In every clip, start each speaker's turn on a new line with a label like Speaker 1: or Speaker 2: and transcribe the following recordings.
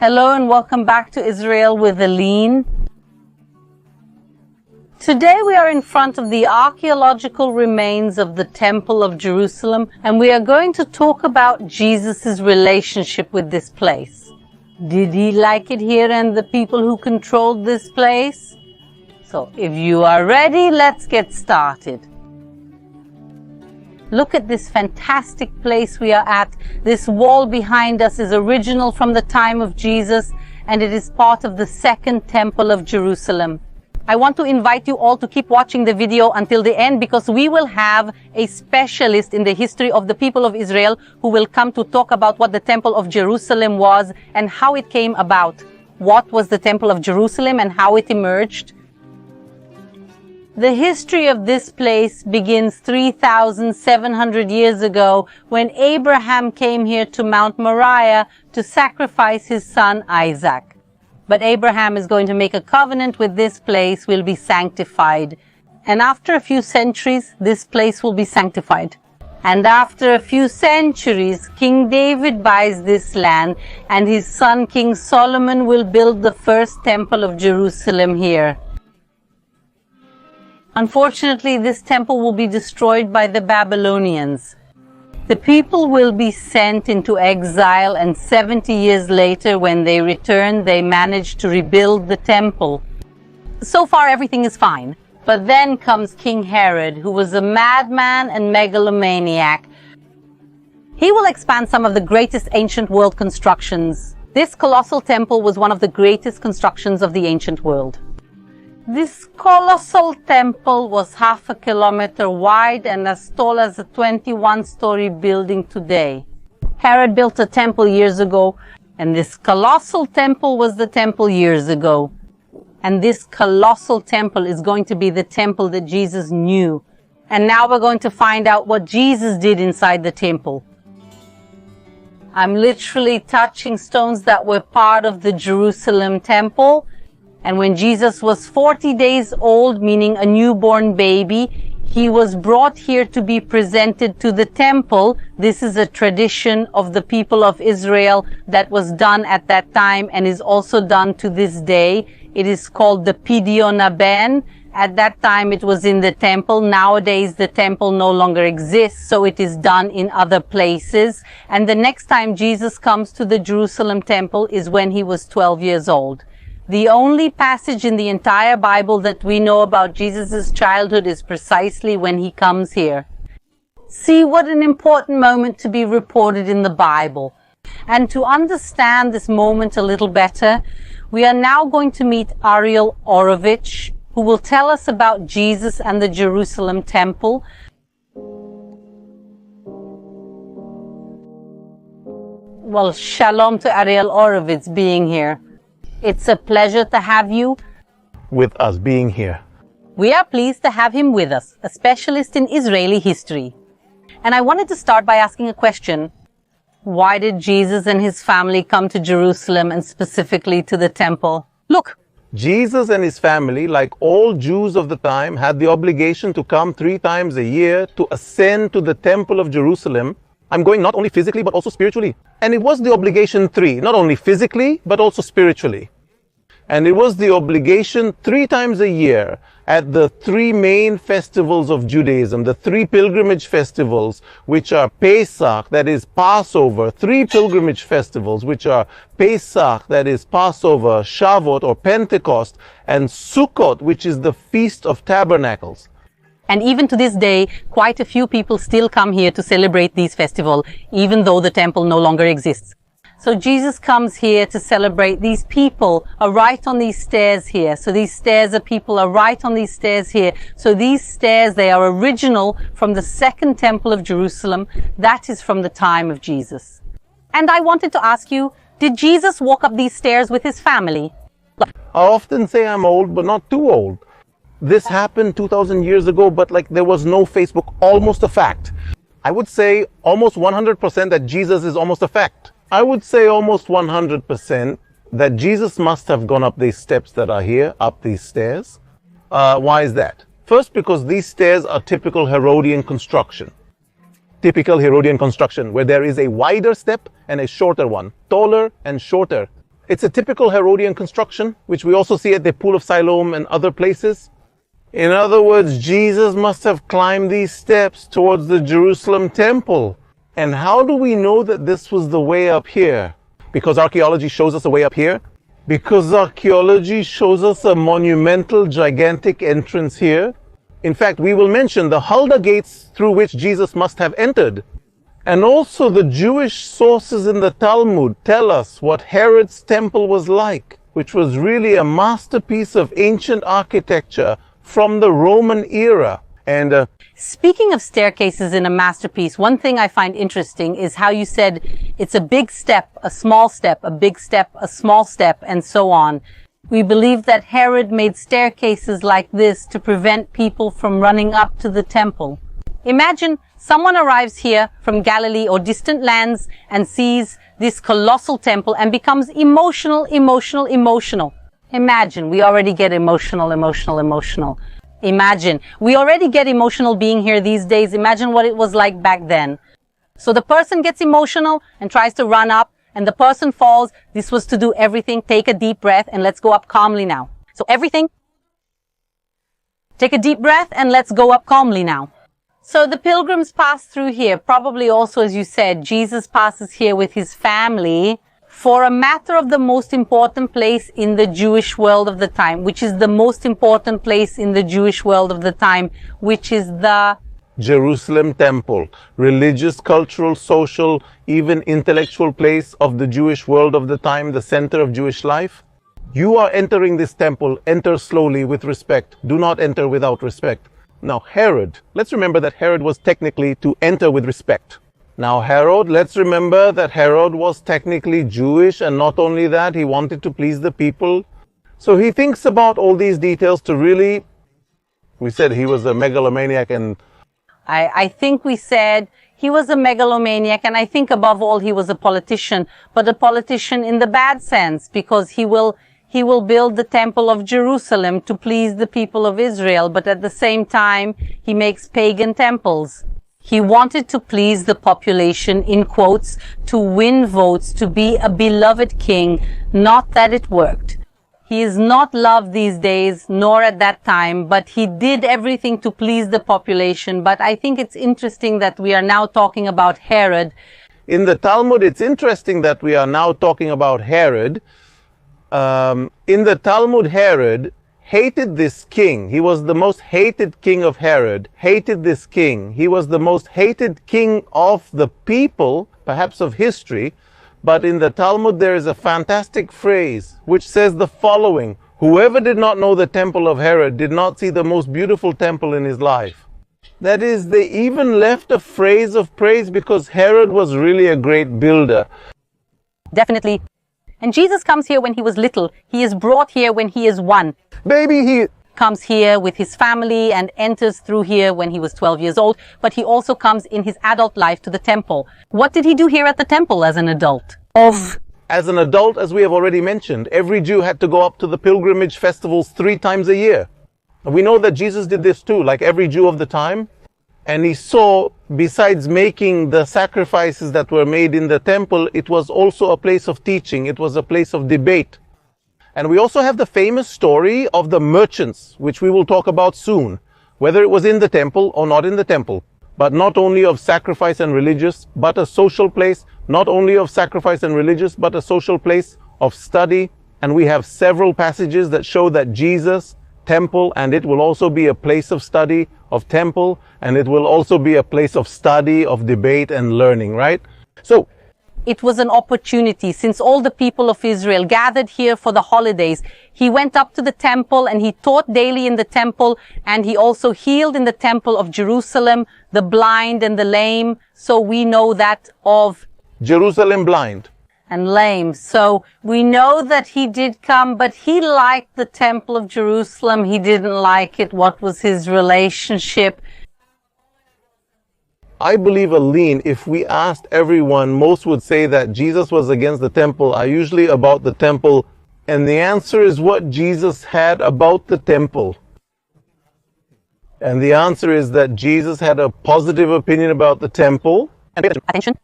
Speaker 1: Hello and welcome back to Israel with Aline. Today we are in front of the archaeological remains of the Temple of Jerusalem, and we are going to talk about Jesus' relationship with this place. Did he like it here and the people who controlled this place? So if you are ready, let's get started. Look at this fantastic place we are at. This wall behind us is original from the time of Jesus, and it is part of the second Temple of Jerusalem. I want to invite you all to keep watching the video until the end, because we will have a specialist in the history of the people of Israel who will come to talk about what the Temple of Jerusalem was and how it came about. What was the Temple of Jerusalem and how it emerged? The history of this place begins 3,700 years ago when Abraham came here to Mount Moriah to sacrifice his son Isaac. But Abraham is going to make a covenant with this place, will be sanctified. And after a few centuries, this place will be sanctified. And after a few centuries, King David buys this land, and his son King Solomon will build the first temple of Jerusalem here. Unfortunately, this temple will be destroyed by the Babylonians. The people will be sent into exile, and 70 years later, when they return, they manage to rebuild the temple. So far, everything is fine. But then comes King Herod, who was a madman and megalomaniac. He will expand some of the greatest ancient world constructions. This colossal temple was one of the greatest constructions of the ancient world. This colossal temple was 1/2 kilometer wide and as tall as a 21-story building today. Herod built a temple years ago, and this colossal temple was the temple years ago. And this colossal temple is going to be the temple that Jesus knew. And now we're going to find out what Jesus did inside the temple. I'm literally touching stones that were part of the Jerusalem temple. And when Jesus was 40 days old, meaning a newborn baby, he was brought here to be presented to the temple. This is a tradition of the people of Israel that was done at that time and is also done to this day. It is called the Pidyon Ben. At that time it was in the temple. Nowadays the temple no longer exists, so it is done in other places. And the next time Jesus comes to the Jerusalem temple is when he was 12 years old. The only passage in the entire Bible that we know about Jesus' childhood is precisely when he comes here. See what an important moment to be reported in the Bible. And to understand this moment a little better, we are now going to meet Ariel Orovich, who will tell us about Jesus and the Jerusalem temple. Well, shalom to Ariel Orovich being here. It's a pleasure to have you
Speaker 2: with us being here.
Speaker 1: We are pleased to have him with us, a specialist in Israeli history. And I wanted to start by asking a question. Why did Jesus and his family come to Jerusalem and specifically to the temple? Look.
Speaker 2: Jesus and his family, like all Jews of the time, had the obligation to come 3 times a year to ascend to the Temple of Jerusalem. I'm going not only physically, but also spiritually. And it was the obligation 3, not only physically, but also spiritually. And it was the obligation 3 times a year at the 3 main festivals of Judaism, the 3 pilgrimage festivals, which are Pesach, that is Passover, 3 pilgrimage festivals, which are Pesach, that is Passover, Shavuot or Pentecost, and Sukkot, which is the Feast of Tabernacles.
Speaker 1: And even to this day, quite a few people still come here to celebrate these festivals, even though the temple no longer exists. So Jesus comes here to celebrate. These people are right on these stairs here. So these stairs of people are right on these stairs here. So these stairs, they are original from the second temple of Jerusalem. That is from the time of Jesus. And I wanted to ask you, did Jesus walk up these stairs with his family?
Speaker 2: I often say I'm old, but not too old. This happened 2,000 years ago, but there was no Facebook, almost a fact. I would say almost 100% that Jesus is almost a fact. I would say almost 100% that Jesus must have gone up these steps that are here, up these stairs. Why is that? First, because these stairs are typical Herodian construction. Typical Herodian construction, where there is a wider step and a shorter one, taller and shorter. It's a typical Herodian construction, which we also see at the Pool of Siloam and other places. In other words, Jesus must have climbed these steps towards the Jerusalem temple. And how do we know that this was the way up here? Because archaeology shows us a way up here? Because archaeology shows us a monumental, gigantic entrance here. In fact, we will mention the Huldah gates through which Jesus must have entered. And also the Jewish sources in the Talmud tell us what Herod's temple was like, which was really a masterpiece of ancient architecture from the Roman era. And
Speaker 1: speaking of staircases in a masterpiece, one thing I find interesting is how you said it's a big step, a small step, a big step, a small step, and so on. We believe that Herod made staircases like this to prevent people from running up to the temple. Imagine someone arrives here from Galilee or distant lands and sees this colossal temple and becomes emotional. Imagine, we already get emotional. Imagine, we already get emotional being here these days. Imagine what it was like back then. So the person gets emotional and tries to run up, and the person falls. This was to do everything. Take a deep breath and let's go up calmly now. So everything, take a deep breath and let's go up calmly now. So the pilgrims pass through here. Probably also, as you said, Jesus passes here with his family for a matter of the most important place in the Jewish world of the time, which is the most important place in the Jewish world of the time, which is the
Speaker 2: Jerusalem temple, religious, cultural, social, even intellectual place of the Jewish world of the time, the center of Jewish life. You are entering this temple. Enter slowly with respect. Do not enter without respect. Now Herod, let's remember that Herod was technically to enter with respect. Now Herod, let's remember that Herod was technically Jewish, and not only that, he wanted to please the people. So he thinks about all these details to really, we said he was a megalomaniac, and
Speaker 1: I think we said he was a megalomaniac, and I think above all he was a politician, but a politician in the bad sense, because he will build the temple of Jerusalem to please the people of Israel, but at the same time, he makes pagan temples. He wanted to please the population, in quotes, to win votes, to be a beloved king, not that it worked. He is not loved these days, nor at that time, but he did everything to please the population. But I think it's interesting that we are now talking about Herod.
Speaker 2: In the Talmud, it's interesting that we are now talking about Herod. In the Talmud, Herod hated this king. He was the most hated king of Herod. Hated this king. He was the most hated king of the people, perhaps of history. But in the Talmud, there is a fantastic phrase which says the following: whoever did not know the temple of Herod did not see the most beautiful temple in his life. That is, they even left a phrase of praise because Herod was really a great builder.
Speaker 1: Definitely. And Jesus comes here when he was little. He is brought here when he is 1.
Speaker 2: Baby, he
Speaker 1: comes here with his family and enters through here when he was 12 years old. But he also comes in his adult life to the temple. What did he do here at the temple as an adult?
Speaker 2: As an adult, as we have already mentioned, every Jew had to go up to the pilgrimage festivals 3 times a year. We know that Jesus did this too, like every Jew of the time. And he saw, besides making the sacrifices that were made in the temple, it was also a place of teaching. It was a place of debate. And we also have the famous story of the merchants, which we will talk about soon, whether it was in the temple or not in the temple. But not only of sacrifice and religious, but a social place. Not only of sacrifice and religious, but a social place of study. And we have several passages that show that Jesus, temple, and it will also be a place of study, of temple, and it will also be a place of study, of debate and learning, right? So
Speaker 1: it was an opportunity, since all the people of Israel gathered here for the holidays. He went up to the temple and he taught daily in the temple, and he also healed in the temple of Jerusalem, the blind and the lame. So we know that of
Speaker 2: Jerusalem blind
Speaker 1: and lame. So we know that he did come, but he liked the temple of Jerusalem. He didn't like it. What was his relationship?
Speaker 2: I believe, Aline, if we asked everyone, most would say that Jesus was against the temple, are usually about the temple. And the answer is what Jesus had about the temple. And the answer is that Jesus had a positive opinion about the temple.
Speaker 1: And attention.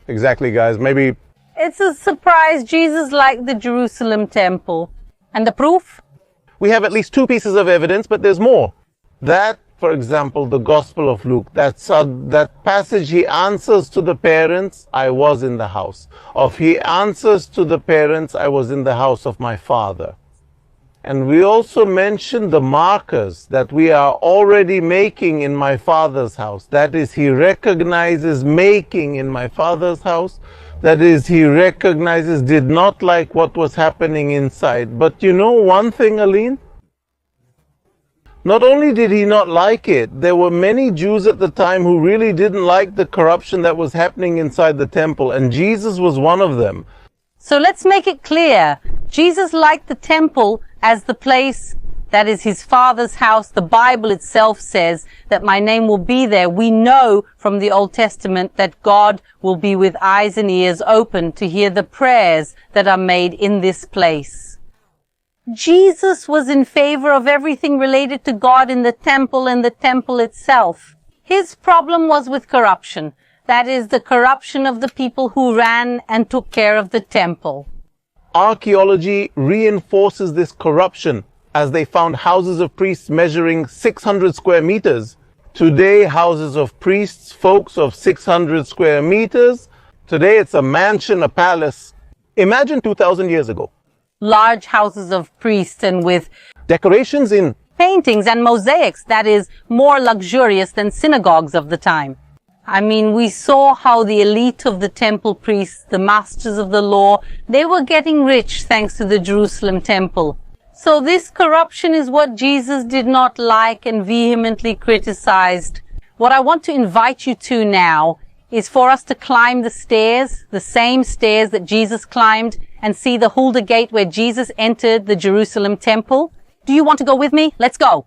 Speaker 2: Exactly, guys. Maybe
Speaker 1: It's a surprise. Jesus liked the Jerusalem temple. And the proof?
Speaker 2: We have at least two pieces of evidence, but there's more. That, for example, the Gospel of Luke, that passage, he answers to the parents, I was in the house. Of he answers to the parents, I was in the house of my father. And we also mentioned the markers that we are already making in my father's house. That is, he recognizes making in my father's house. That is, he recognizes, did not like what was happening inside. But you know one thing, Aline? Not only did he not like it, there were many Jews at the time who really didn't like the corruption that was happening inside the temple, and Jesus was one of them.
Speaker 1: So let's make it clear. Jesus liked the temple as the place that is his Father's house. The Bible itself says that my name will be there. We know from the Old Testament that God will be with eyes and ears open to hear the prayers that are made in this place. Jesus was in favor of everything related to God in the temple and the temple itself. His problem was with corruption. That is, the corruption of the people who ran and took care of the temple.
Speaker 2: Archaeology reinforces this corruption as they found houses of priests measuring 600 square meters. Today, houses of priests, folks of 600 square meters. Today, it's a mansion, a palace. Imagine 2,000 years ago.
Speaker 1: Large houses of priests and with
Speaker 2: decorations in
Speaker 1: paintings and mosaics, that is, more luxurious than synagogues of the time. I mean, we saw how the elite of the temple priests, the masters of the law, they were getting rich thanks to the Jerusalem temple. So this corruption is what Jesus did not like and vehemently criticized. What I want to invite you to now is for us to climb the stairs, the same stairs that Jesus climbed, and see the Hulda gate where Jesus entered the Jerusalem temple. Do you want to go with me? Let's go.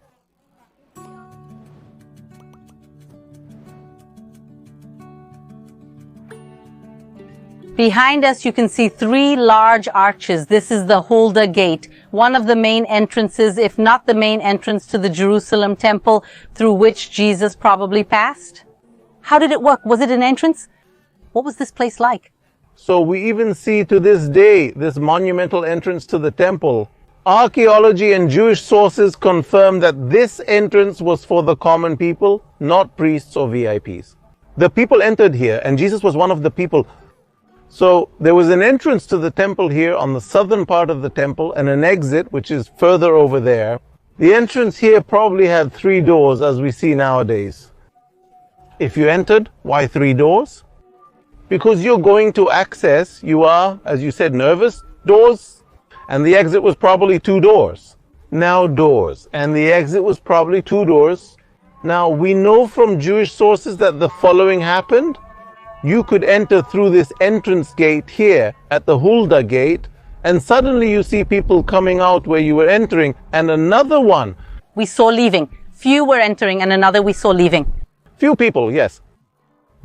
Speaker 1: Behind us, you can see three large arches. This is the Hulda gate, one of the main entrances, if not the main entrance to the Jerusalem temple through which Jesus probably passed. How did it work? Was it an entrance? What was this place like?
Speaker 2: So we even see to this day this monumental entrance to the temple. Archaeology and Jewish sources confirm that this entrance was for the common people, not priests or VIPs. The people entered here, and Jesus was one of the people. So there was an entrance to the temple here on the southern part of the temple and an exit, which is further over there. The entrance here probably had 3 doors, as we see nowadays. If you entered, why 3 doors? Because you're going to access, you are, as you said, nervous, doors, and the exit was probably 2 doors. Now doors, and the exit was probably 2 doors. Now we know from Jewish sources that the following happened. You could enter through this entrance gate here at the Hulda gate, and suddenly you see people coming out where you were entering, and another one
Speaker 1: we saw leaving. Few were entering, and another we saw leaving.
Speaker 2: Few people, yes.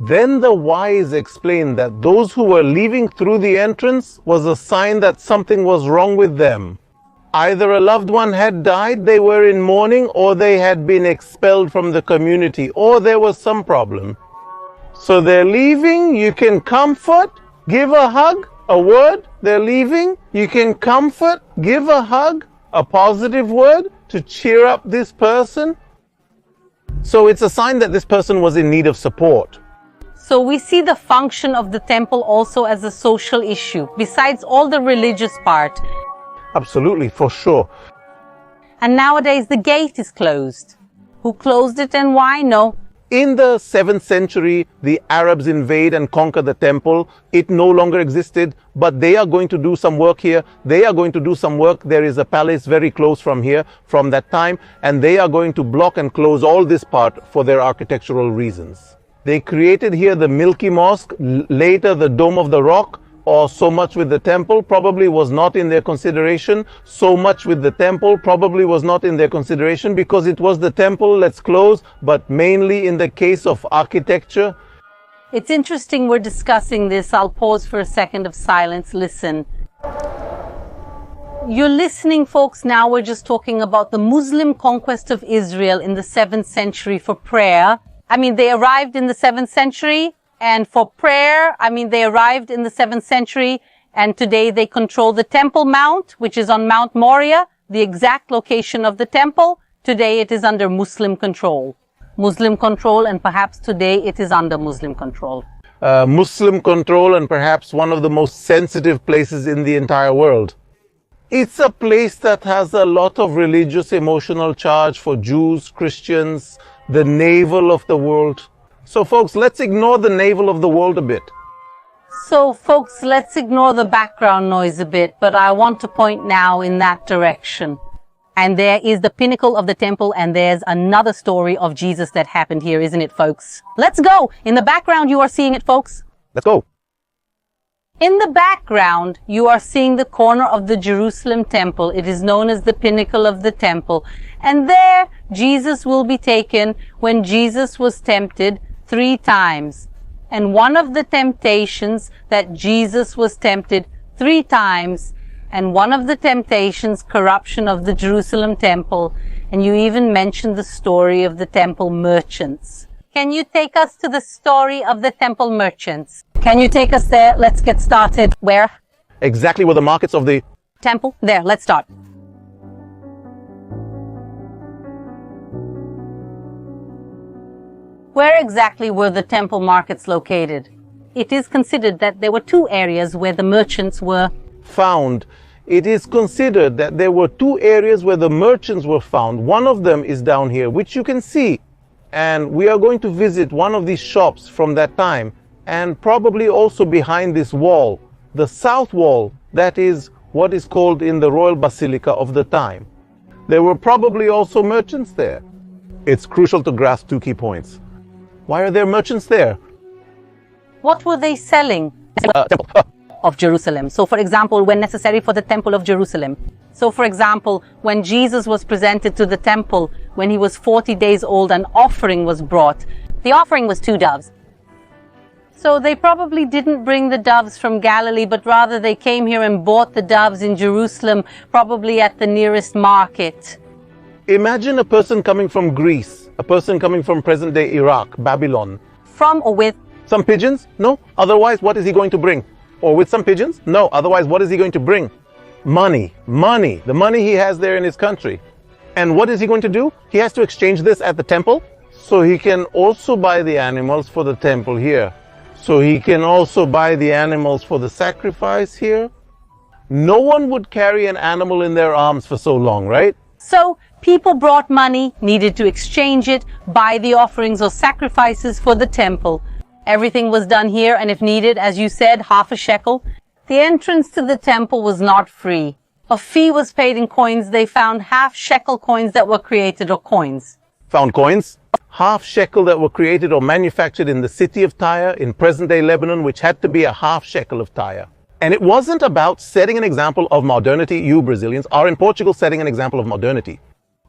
Speaker 2: Then the wise explained that those who were leaving through the entrance was a sign that something was wrong with them. Either a loved one had died, they were in mourning, or they had been expelled from the community, or there was some problem. So they're leaving, you can comfort, give a hug, a word, they're leaving, you can comfort, give a hug, a positive word to cheer up this person. So it's a sign that this person was in need of support.
Speaker 1: So we see the function of the temple also as a social issue, besides all the religious part.
Speaker 2: Absolutely, for sure.
Speaker 1: And nowadays the gate is closed. Who closed it and why? No.
Speaker 2: In the 7th century, the Arabs invade and conquer the temple. It no longer existed, but they are going to do some work here. They are going to do some work. There is a palace very close from here, from that time, and they are going to block and close all this part for their architectural reasons. They created here the Milky Mosque, later the Dome of the Rock, or so much with the temple probably was not in their consideration. So much with the temple probably was not in their consideration because it was the temple, let's close, but mainly in the case of architecture.
Speaker 1: It's interesting we're discussing this. I'll pause for a second of silence. Listen. You're listening, folks. Now we're just talking about the Muslim conquest of Israel in the 7th century for prayer. I mean, they arrived in the 7th century And for prayer, I mean, they arrived in the 7th century, and today they control the Temple Mount, which is on Mount Moriah, the exact location of the temple. Today it is under Muslim control. Muslim control, and perhaps today it is under Muslim control.
Speaker 2: Muslim control, and perhaps one of the most sensitive places in the entire world. It's a place that has a lot of religious, emotional charge for Jews, Christians, the navel of the world. So folks, let's ignore the navel of the world a bit.
Speaker 1: So folks, let's ignore the background noise a bit, but I want to point now in that direction. And there is the pinnacle of the temple, and there's another story of Jesus that happened here, isn't it, folks? Let's go! In the background, you are seeing it, folks.
Speaker 2: Let's go.
Speaker 1: In the background, you are seeing the corner of the Jerusalem temple. It is known as the pinnacle of the temple. And there, Jesus will be taken when Jesus was tempted 3 times. And one of the temptations that Jesus was tempted 3 times, and one of the temptations, corruption of the Jerusalem temple. And you even mentioned the story of the temple merchants. Can you take us to the story of the temple merchants? Can you take us there? Let's get started. Where?
Speaker 2: Exactly where the markets of the
Speaker 1: Temple? There, let's start. Where exactly were the temple markets located? It is considered that there were 2 areas where the merchants were
Speaker 2: found. It is considered that there were 2 areas where the merchants were found. One of them is down here, which you can see. And we are going to visit one of these shops from that time, and probably also behind this wall, the south wall, that is what is called in the Royal Basilica of the time. There were probably also merchants there. It's crucial to grasp 2 key points. Why are there merchants there?
Speaker 1: What were they selling?
Speaker 2: Temple.
Speaker 1: Of Jerusalem. So for example, when necessary for the temple of Jerusalem. So for example, when Jesus was presented to the temple, when he was 40 days old, an offering was brought. The offering was 2 doves. So they probably didn't bring the doves from Galilee, but rather they came here and bought the doves in Jerusalem, probably at the nearest market.
Speaker 2: Imagine a person coming from Greece, a person coming from present-day Iraq, Babylon.
Speaker 1: From or with?
Speaker 2: Some pigeons? No. Otherwise, what is he going to bring? Or with some pigeons? No. Otherwise, what is he going to bring? Money. Money. The money he has there in his country. And what is he going to do? He has to exchange this at the temple, so he can also buy the animals for the temple here. So he can also buy the animals for the sacrifice here. No one would carry an animal in their arms for so long, right?
Speaker 1: So people brought money, needed to exchange it, buy the offerings or sacrifices for the temple. Everything was done here, and if needed, as you said, half a shekel. The entrance to the temple was not free. A fee was paid in coins. They found half shekel coins that were created, or coins.
Speaker 2: Found coins? Half shekel that were created or manufactured in the city of Tyre, in present-day Lebanon, which had to be a half shekel of Tyre. And it wasn't about setting an example of modernity. You Brazilians are in Portugal setting an example of modernity.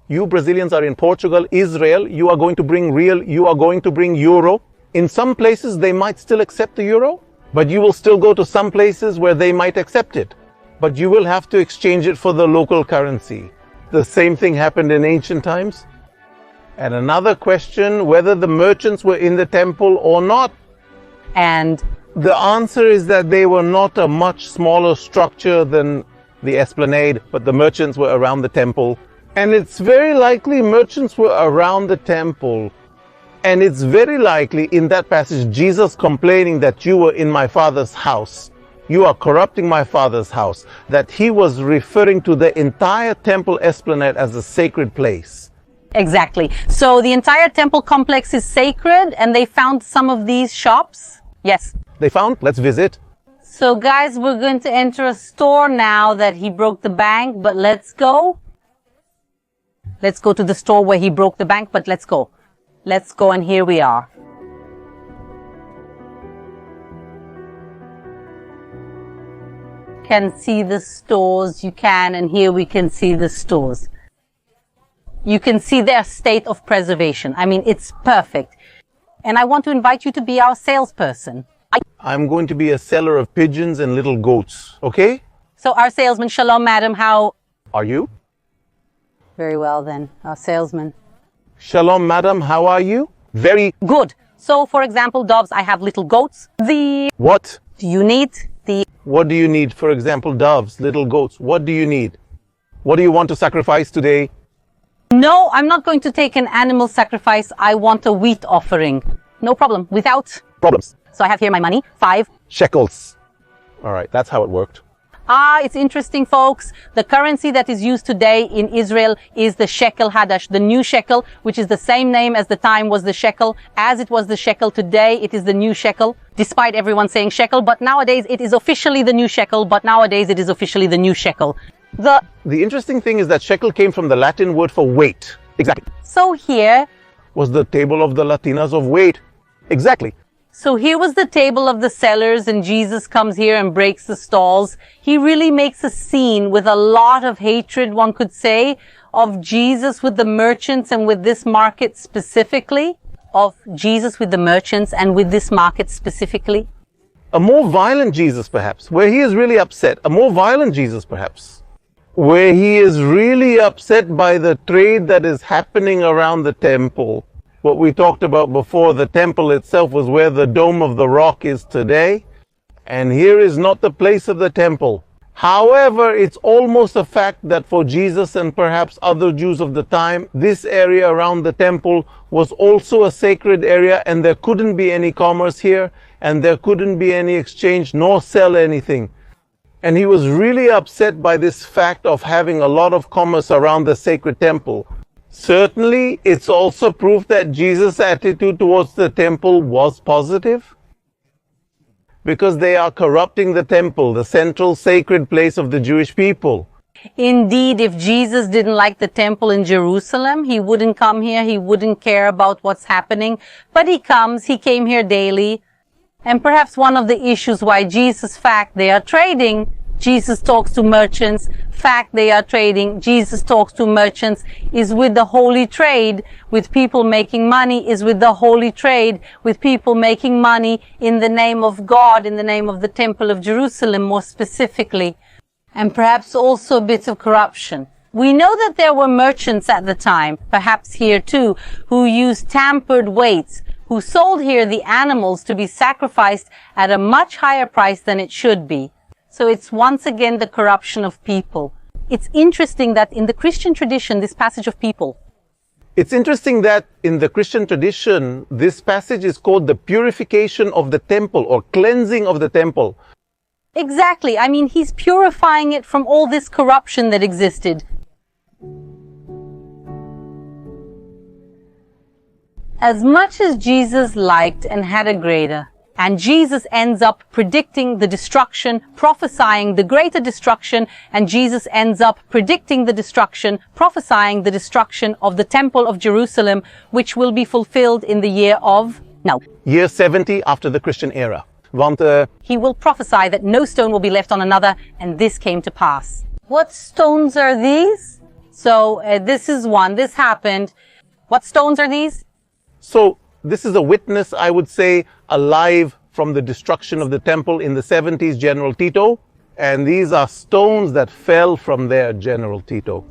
Speaker 2: You Brazilians are in Portugal, Israel. You are going to bring real, you are going to bring euro. In some places, they might still accept the euro, but you will still go to some places where they might accept it. But you will have to exchange it for the local currency. The same thing happened in ancient times. And another question, whether the merchants were in the temple or not.
Speaker 1: And
Speaker 2: the answer is that they were not a much smaller structure than the esplanade, but the merchants were around the temple. And it's very likely merchants were around the temple. And it's very likely in that passage, Jesus complaining that you were in my Father's house. You are corrupting my Father's house. That he was referring to the entire temple esplanade as a sacred place.
Speaker 1: Exactly. So the entire temple complex is sacred, and they found some of these shops? Yes.
Speaker 2: They found? Let's visit.
Speaker 1: So guys, we're going to enter a store now that he broke the bank, but let's go. Let's go to the store where he broke the bank, but let's go. Let's go, and here we are. Can see the stores, you can, and here we can see the stores. You can see their state of preservation. I mean, it's perfect. And I want to invite you to be our salesperson.
Speaker 2: I'm going to be a seller of pigeons and little goats, okay?
Speaker 1: So our salesman, shalom, madam, how
Speaker 2: are you?
Speaker 1: Very well then, our salesman.
Speaker 2: Shalom, madam, how are you? Very
Speaker 1: good. So, for example, doves, I have little goats.
Speaker 2: What?
Speaker 1: Do you need the...
Speaker 2: What do you need? For example, doves, little goats. What do you need? What do you want to sacrifice today?
Speaker 1: No, I'm not going to take an animal sacrifice. I want a wheat offering. No problem. Without
Speaker 2: problems.
Speaker 1: So I have here my money, 5
Speaker 2: shekels. All right, that's how it worked.
Speaker 1: It's interesting, folks. The currency that is used today in Israel is the shekel hadash, the new shekel, which is the same name as the time was the shekel. As it was the shekel today, it is the new shekel, despite everyone saying shekel. But nowadays, it is officially the new shekel.
Speaker 2: The interesting thing is that shekel came from the Latin word for weight. Exactly.
Speaker 1: So here
Speaker 2: was the table of the Latinas of weight. Exactly.
Speaker 1: So here was the table of the sellers, and Jesus comes here and breaks the stalls. He really makes a scene with a lot of hatred, one could say, of Jesus with the merchants and with this market specifically.
Speaker 2: A more violent Jesus, perhaps, where he is really upset. A more violent Jesus, perhaps, where he is really upset by the trade that is happening around the temple. What we talked about before, the temple itself was where the Dome of the Rock is today. And here is not the place of the temple. However, it's almost a fact that for Jesus and perhaps other Jews of the time, this area around the temple was also a sacred area, and there couldn't be any commerce here, and there couldn't be any exchange nor sell anything. And he was really upset by this fact of having a lot of commerce around the sacred temple. Certainly, it's also proof that Jesus' attitude towards the temple was positive, because they are corrupting the temple, the central sacred place of the Jewish people.
Speaker 1: Indeed, if Jesus didn't like the temple in Jerusalem, he wouldn't come here, he wouldn't care about what's happening. But he comes, he came here daily. And perhaps one of the issues why Jesus, they are trading, Jesus talks to merchants, they are trading, Jesus talks to merchants, is with the holy trade, with people making money, is with the holy trade, with people making money in the name of God, in the name of the Temple of Jerusalem more specifically, and perhaps also a bit of corruption. We know that there were merchants at the time, perhaps here too, who used tampered weights, who sold here the animals to be sacrificed at a much higher price than it should be. So it's once again the corruption of people. It's interesting that in the Christian tradition, this passage of people.
Speaker 2: It's interesting that in the Christian tradition, this passage is called the purification of the temple or cleansing of the temple.
Speaker 1: Exactly. I mean, he's purifying it from all this corruption that existed. As much as Jesus liked and had a greater, and Jesus ends up predicting the destruction, prophesying the greater destruction, and Jesus ends up predicting the destruction, prophesying the destruction of the Temple of Jerusalem, which will be fulfilled in the year
Speaker 2: 70 after the Christian era.
Speaker 1: He will prophesy that no stone will be left on another, and this came to pass. What stones are these? So this is one. This happened. What stones are these?
Speaker 2: So this is a witness, I would say, alive from the destruction of the temple in the 70s, General Tito. And these are stones that fell from there, General Tito.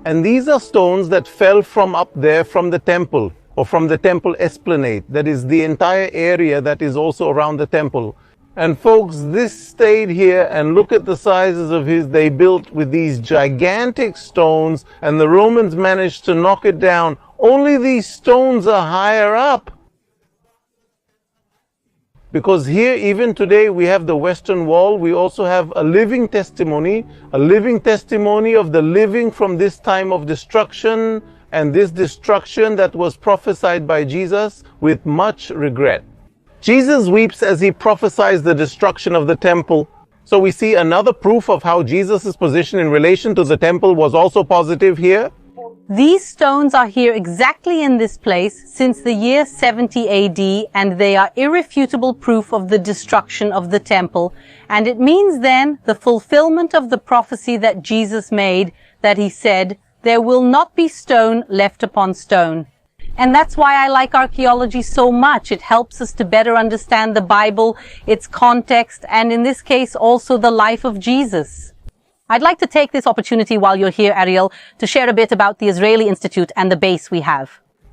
Speaker 2: And these are stones that fell from up there from the temple, or from the temple esplanade. That is the entire area that is also around the temple. And folks, this stayed here, and look at the sizes of they built with these gigantic stones, and the Romans managed to knock it down. Only these stones are higher up. Because here, even today, we have the Western Wall. We also have a living testimony of the living from this time of destruction, and this destruction that was prophesied by Jesus with much regret. Jesus weeps as he prophesies the destruction of the temple. So we see another proof of how Jesus' position in relation to the temple was also positive here.
Speaker 1: These stones are here exactly in this place since the year 70 AD, and they are irrefutable proof of the destruction of the temple. And it means then the fulfillment of the prophecy that Jesus made, that he said, "There will not be stone left upon stone." And that's why I like archaeology so much. It helps us to better understand the Bible, its context, and in this case also the life of Jesus. I'd like to take this opportunity while you're here, Ariel, to share a bit about the Israeli Institute and the base we have.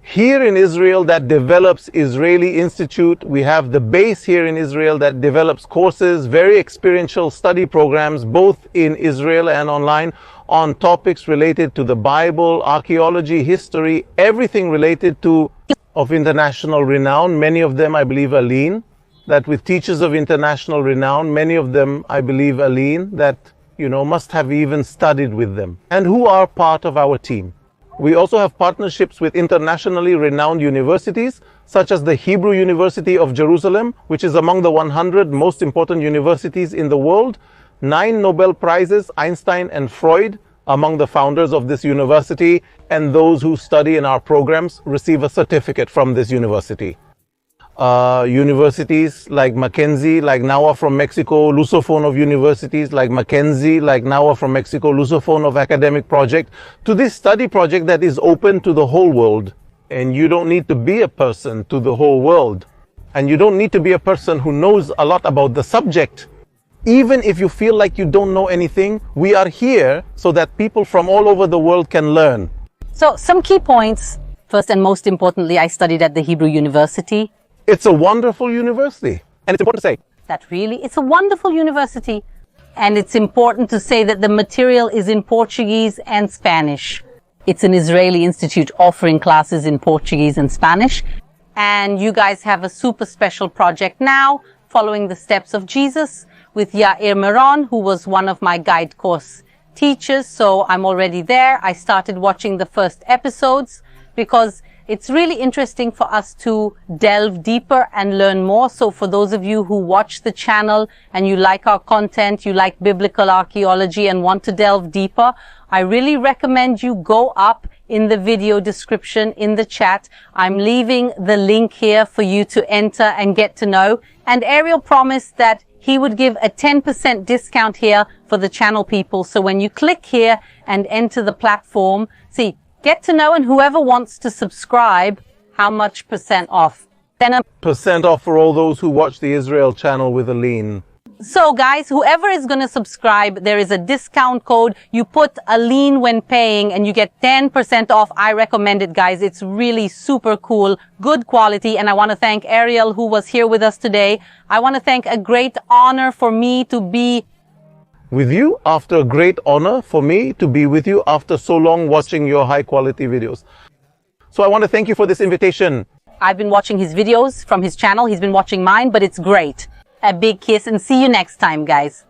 Speaker 2: here in Israel that develops Israeli Institute. We have the base here in Israel that develops courses, very experiential study programs, both in Israel and online, on topics related to the Bible, archaeology, history, everything related to of international renown. Many of them, I believe, are lean. That with teachers of international renown, many of them, I believe, are lean, that, must have even studied with them, and who are part of our team. We also have partnerships with internationally renowned universities, such as the Hebrew University of Jerusalem, which is among the 100 most important universities in the world. 9 Nobel Prizes, Einstein and Freud, among the founders of this university, and those who study in our programs receive a certificate from this university. Universities like Mackenzie, like Nawa from Mexico, Lusophone of universities like Mackenzie, like Nawa from Mexico, Lusophone of academic project, to this study project that is open to the whole world. And you don't need to be a person to the whole world. And you don't need to be a person who knows a lot about the subject. Even if you feel like you don't know anything, we are here so that people from all over the world can learn.
Speaker 1: So some key points. First and most importantly, I studied at the Hebrew University.
Speaker 2: It's a wonderful university. And it's important to say
Speaker 1: that really, it's a wonderful university. And it's important to say that the material is in Portuguese and Spanish. It's an Israeli institute offering classes in Portuguese and Spanish. And you guys have a super special project now, following the steps of Jesus, with Yair Meron, who was one of my guide course teachers. So I'm already there. I started watching the first episodes because it's really interesting for us to delve deeper and learn more. So for those of you who watch the channel and you like our content, you like biblical archaeology and want to delve deeper, I really recommend you go up in the video description in the chat. I'm leaving the link here for you to enter and get to know. And Ariel promised that he would give a 10% discount here for the channel people. So when you click here and enter the platform, see, get to know, and whoever wants to subscribe, how much percent off?
Speaker 2: percent off for all those who watch the Israel channel with a lean.
Speaker 1: So guys, whoever is going to subscribe, there is a discount code. You put a lean when paying and you get 10% off. I recommend it, guys. It's really super cool, good quality. And I want to thank Ariel, who was here with us today. I want to thank a great honor for me to be
Speaker 2: with you, after a great honor for me to be with you after so long watching your high quality videos. So I want to thank you for this invitation.
Speaker 1: I've been watching his videos from his channel. He's been watching mine, but it's great. A big kiss and see you next time, guys.